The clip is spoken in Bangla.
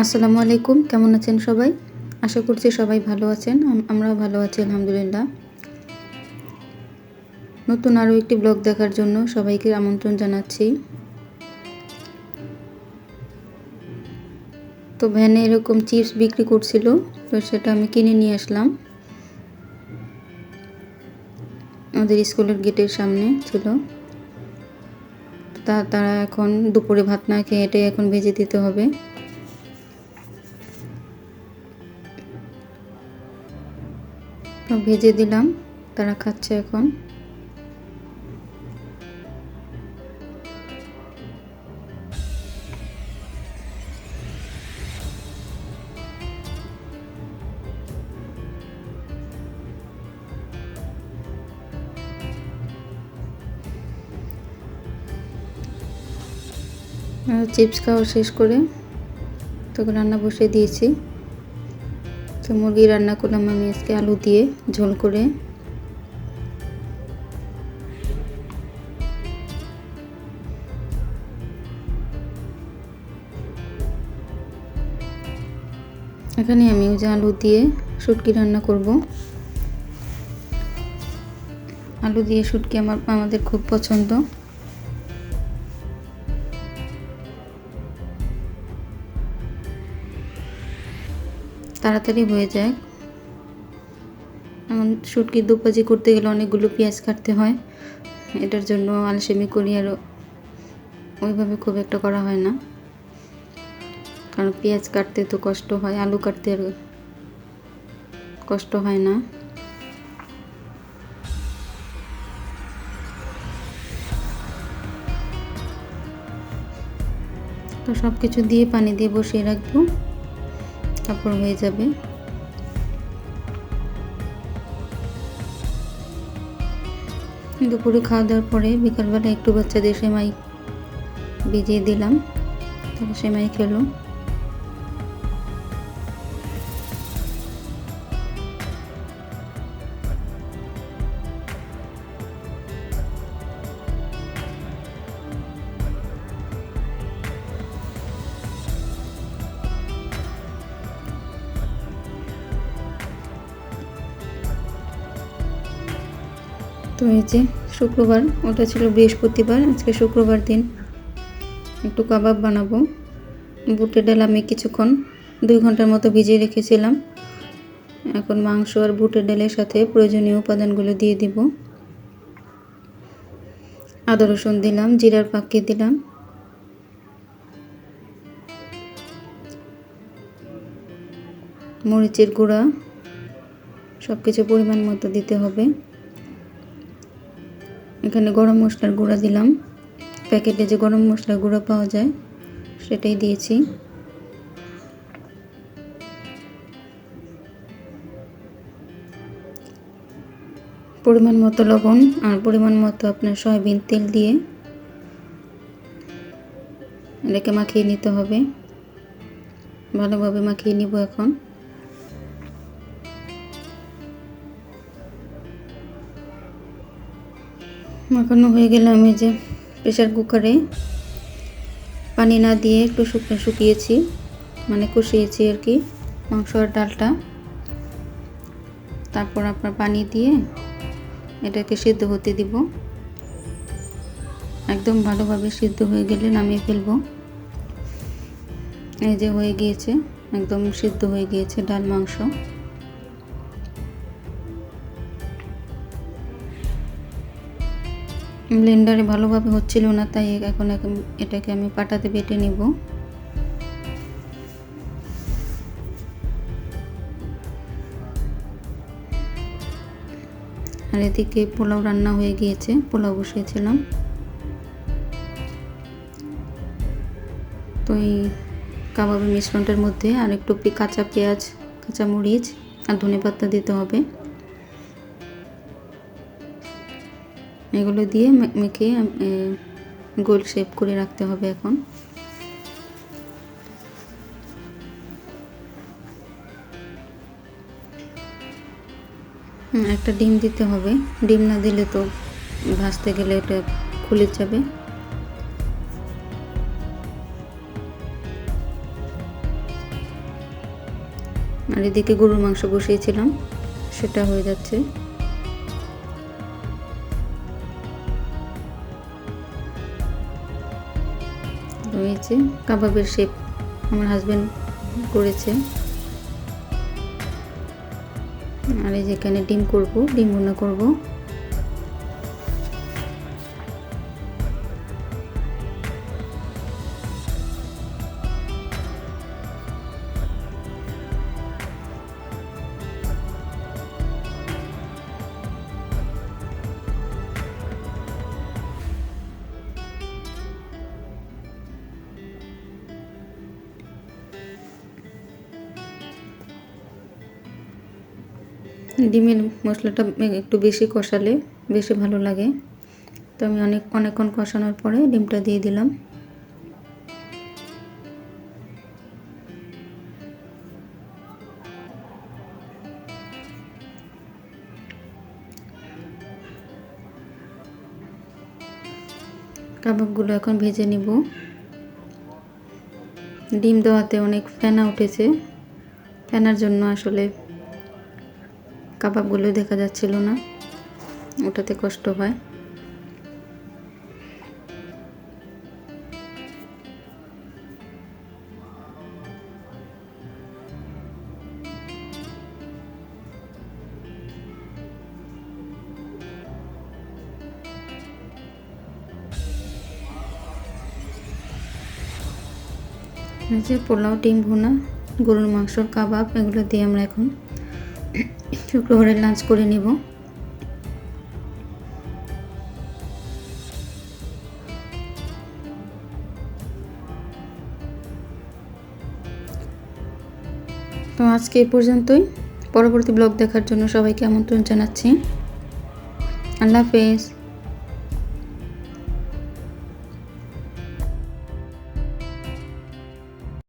আসসালামু আলাইকুম, কেমন আছেন সবাই? আশা করছি সবাই ভালো আছেন। আমরাও ভালো আছি আলহামদুলিল্লাহ। নতুন আরও একটি ব্লগ দেখার জন্য সবাইকে আমন্ত্রণ জানাচ্ছি। তো ভ্যানে এরকম চিপস বিক্রি করছিল, তো সেটা আমি কিনে নিয়ে আসলাম। আমাদের স্কুলের গেটের সামনে ছিল। তারা এখন দুপুরে ভাত না খেয়ে এটাই এখন ভেজে দিতে হবে। তো ভেজে দিলাম, তারা খাচ্ছে এখন। চিপস খাওয়া শেষ করে তখন রান্না বসিয়ে দিয়েছি। তো মুরগি রান্না করলাম আমি আজকে আলু দিয়ে ঝোল করে। এখানে আমি যে আলু দিয়ে শুটকি রান্না করব। আলু দিয়ে শুটকি আমাদের খুব পছন্দ। তাড়াতাড়ি হয়ে যায়। এমন শুটকি দুপাজি করতে গেলে অনেকগুলো পেঁয়াজ কাটতে হয়, এটার জন্য আলসেমি করি, আর ওইভাবে খুব একটা করা হয় না, কারণ পেঁয়াজ কাটতে তো কষ্ট হয়, আলু কাটতে আর কষ্ট হয় না। তো সব কিছু দিয়ে পানি দিয়ে বসিয়ে রাখবো, তারপর হয়ে যাবে। দুপুরে খাওয়া দাওয়ার পরে বিকালবেলা একটু বাচ্চাদের সেমাই ভিজিয়ে দিলাম, তারা সেমাই খেলো। তো এই যে শুক্রবার, ওটা ছিল বৃহস্পতিবার, আজকে শুক্রবার দিন একটু কাবাব বানাবো। বুটের ডাল আমি কিছুক্ষণ 2 ঘন্টার মতো ভিজিয়ে রেখেছিলাম। এখন মাংস আর বুটের ডালের সাথে প্রয়োজনীয় উপাদানগুলো দিয়ে দিব। আদা রসুন দিলাম, জিরার পাকি দিলাম, মরিচের গুঁড়া, সব কিছু পরিমাণ মতো দিতে হবে। এখানে গরম মশলার গুঁড়া দিলাম, প্যাকেটে যে গরম মশলার গুঁড়া পাওয়া যায় সেটাই দিয়েছি। পরিমাণ মতো লবণ আর পরিমাণ মতো আপনার সয়াবিন তেল দিয়ে এটাকে মাখিয়ে নিতে হবে। ভালোভাবে মাখিয়ে নিব। এখন মাখানো হয়ে গেলে আমি যে প্রেসার কুকারে পানি না দিয়ে একটু শুকিয়েছি, মানে কষিয়েছি আর কি মাংস আর ডালটা। তারপর আপনার পানি দিয়ে এটাকে সিদ্ধ হতে দিব। একদম ভালোভাবে সিদ্ধ হয়ে গেলে নামিয়ে ফেলব। এই যে হয়ে গিয়েছে, একদম সিদ্ধ হয়ে গিয়েছে ডাল মাংস। ব্লেন্ডারে ভালোভাবে হচ্ছিল না, তাই এখন এটাকে আমি পাটাতে বেটে নিব। আর এদিকে পোলাও রান্না হয়ে গিয়েছে, পোলাও বসিয়েছিলাম। তো এই কাবাবের মিশ্রণটার মধ্যে আর একটু কাঁচা পেঁয়াজ, কাঁচা মরিচ আর ধনেপাতা দিতে হবে। এগুলো দিয়ে মেখে গোল শেপ করে রাখতে হবে। এখন একটা ডিম দিতে হবে, ডিম না দিলে তো ভাজতে গেলে এটা খুলে যাবে। আর এদিকে গরুর মাংস বসিয়েছিলাম, সেটা হয়ে যাচ্ছে। রয়েছে কাবাবের শেপ আমার হাজবেন্ড করেছে। আর এই যেখানে ডিম করব, ডিম ভুনা করব। ডিমের মশলাটা একটু বেশি কষালে বেশি ভালো লাগে, তো আমি অনেকক্ষণ কষানোর পরে ডিমটা দিয়ে দিলাম। কাবাবগুলো এখন ভেজে নিব। ডিম দেওয়াতে অনেক ফেনা উঠেছে, ফেনার জন্য আসলে কাবাবগুলো দেখা যাচ্ছিল না, ওটাতে কষ্ট হয়। যে পোলাও, ডিম ভুনা, গরুর মাংসর কাবাব, এগুলো দিয়ে আমরা এখন শুক্রবারে লাঞ্চ করে নিব। তো আজকে এই পর্যন্তই। পরবর্তী ব্লগ দেখার জন্য সবাইকে আমন্ত্রণ জানাচ্ছি। আল্লাহ হাফেজ।